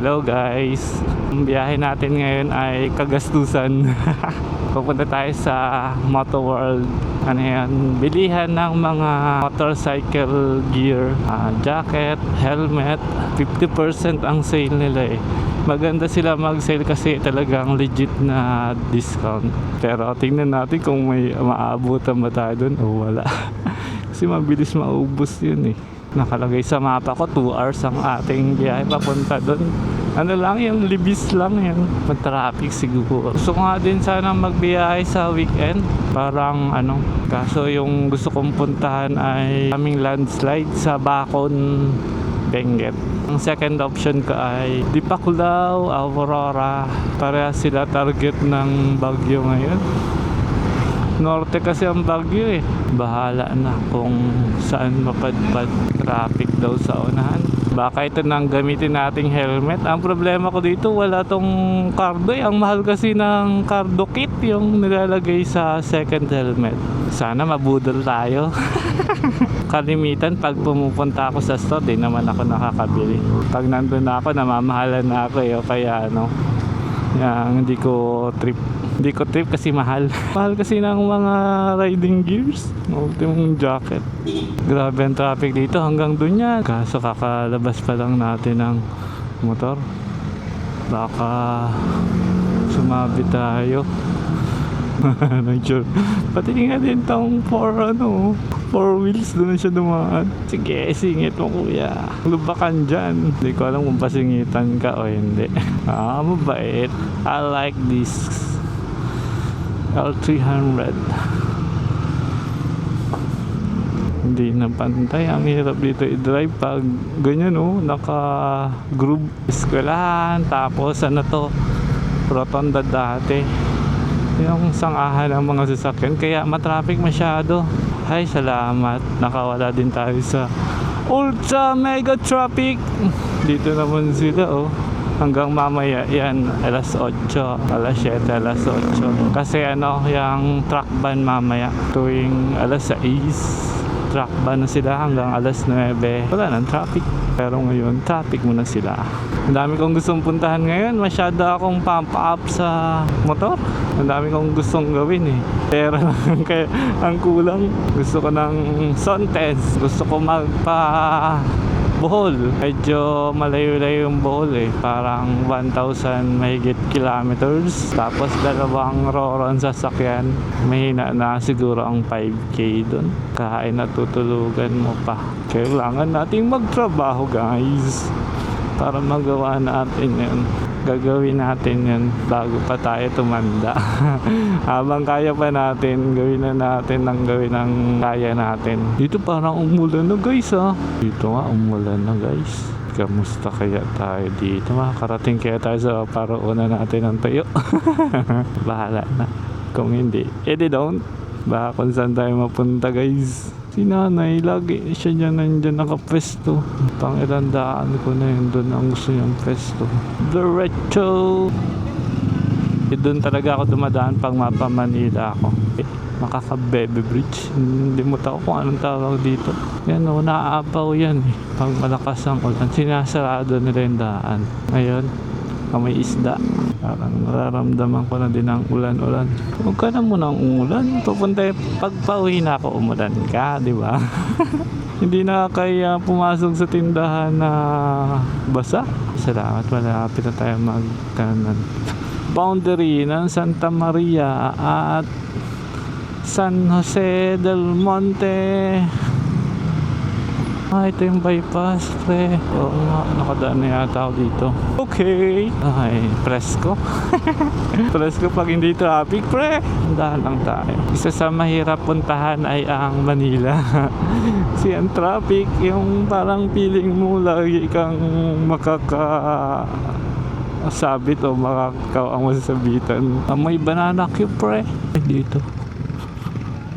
Hello guys. Ang biyahe natin ngayon ay kagastusan. Pupunta tayo sa Moto World. Ano yan? Bilihan ng mga motorcycle gear, jacket, helmet. 50% ang sale nila eh. Maganda sila mag-sale kasi talagang legit na discount. Pero tingnan natin kung may maabutan ba tayo dun o wala. Kasi mabilis maubos yun eh. Nakalagay sa mapa ko 2 hours ang ating biyahe papunta dun. Ano lang yung libis lang yan. Mag-traffic siguro. Gusto ko nga din sana magbiyahe sa weekend. Parang ano. Kaso yung gusto kong puntahan ay aming landslide sa Bacon, Benguet. Ang second option ko ay Dipakulaw, Aurora. Pareha sila target ng Baguio ngayon. Norte kasi ang Baguio eh. Bahala na kung saan mapadpad. Traffic daw sa unahan. Baka ito nang gamitin nating helmet. Ang problema ko dito, wala tong cardo eh. Ang mahal kasi ng cardo kit yung nilalagay sa second helmet. Sana mabudol tayo. Kalimitan pag pumupunta ako sa store, di naman ako nakakabili. Pag nandun na ako, namamahalan na ako eh. O kaya ano, yung hindi ko trip kasi mahal. Mahal kasi ng mga riding gears. Ultimong jacket. Grabe ang traffic dito hanggang dun yan. Kaso kakalabas pa lang natin ng motor. Baka sumabi tayo. Pati nga din tong 4 wheels doon na siya dumaan. Sige, singit mo kuya. Lubakan dyan. Hindi ko alam kung pasingitan ka o hindi. Mabait. I like this L300. Hindi na pantay. Ang hirap dito i-drive pag ganyan naka-groove. Eskwelahan. Tapos ano to, rotonda dati. Yung sangahan ng mga sasakyan. Kaya matraffic masyado. Ay, salamat. Nakawala din tayo sa ultra mega traffic. Dito naman sila hanggang mamaya yan, alas 8, alas 7, alas 8. Kasi yung truck ban mamaya tuwing alas 6, truck ban na sila hanggang alas 9. Wala nang traffic. Pero ngayon, traffic muna sila. Ang dami kong gustong puntahan ngayon. Masyado akong pump up sa motor. Ang dami kong gustong gawin eh. Pero kaya ang kulang. Gusto ko ng sun test. Gusto ko magpa Bohol. Medyo malayo-layo yung Bohol eh. Parang 1,000 mahigit kilometers. Tapos 2 roron sasakyan. Mahina na siguro ang 5K dun. Kain at tutulugan mo pa. Kailangan nating magtrabaho guys. Para magawa natin yun. Gagawin natin yun bago pa tayo tumanda. Habang kaya pa natin, gawin na natin ang gawin ng kaya natin. Dito parang umulan na guys Dito nga umulan na guys. Kamusta kaya tayo dito? Makakarating kaya tayo sa paroonan natin ng tayo. Bahala na. Kung hindi, edi don't. Baka kung saan tayo mapunta guys. Si nanay, lagi siya dyan nandyan nakapwesto. Pang ilang daan ko na yun doon ang gusto niyang pwesto. Diretso! Doon talaga ako dumadaan pag mapa Manila ako. Makaka-Bebe Bridge. Hindi mo tao kung anong tawag dito. Yan naaapaw yan pag malakas ang ulan. Sinasarado nila yung daan. Ngayon, may isda. Parang nararamdaman ko na din ang ulan-ulan. Huwag ka na munang umulan. Pagpauwi na ako, umulan ka, di ba? Hindi na kaya pumasok sa tindahan na basa. Salamat, malapit na tayo magkanan. Boundary ng Santa Maria at San Jose del Monte. Ito yung bypass, pre. Oo nga, nakadaan na yata ako dito. Okay. Ay, presko. Presko pag hindi traffic, pre. Andahan lang tayo. Isa sa mahirap puntahan ay ang Manila. Kasi ang traffic, yung parang feeling mo lagi kang sabit o makakaw ang masasabitan. May banana queue, pre. Dito.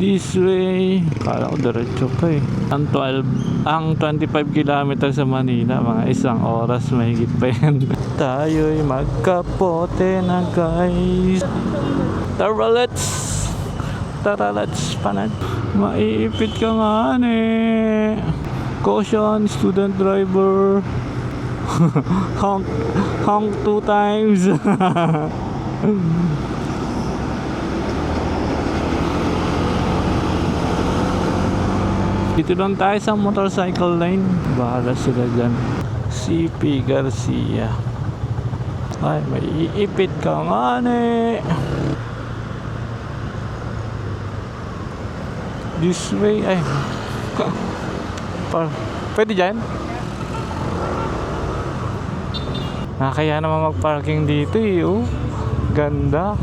This way. Kala ko diretso pa eh. Ang 25 km sa Manila, mga 1 oras mahigit pa yan. Tayo'y magkapote na guys. Tara let's panad. Maiipit ka nga Caution, student driver. Honk. Honk 2 times. Dito lang tayo sa motorcycle lane. Bahala sila dyan. CP Garcia. Ay, may iipit ka nga This way. Ay. Pwede dyan? Kaya naman mag-parking dito oh. Ganda.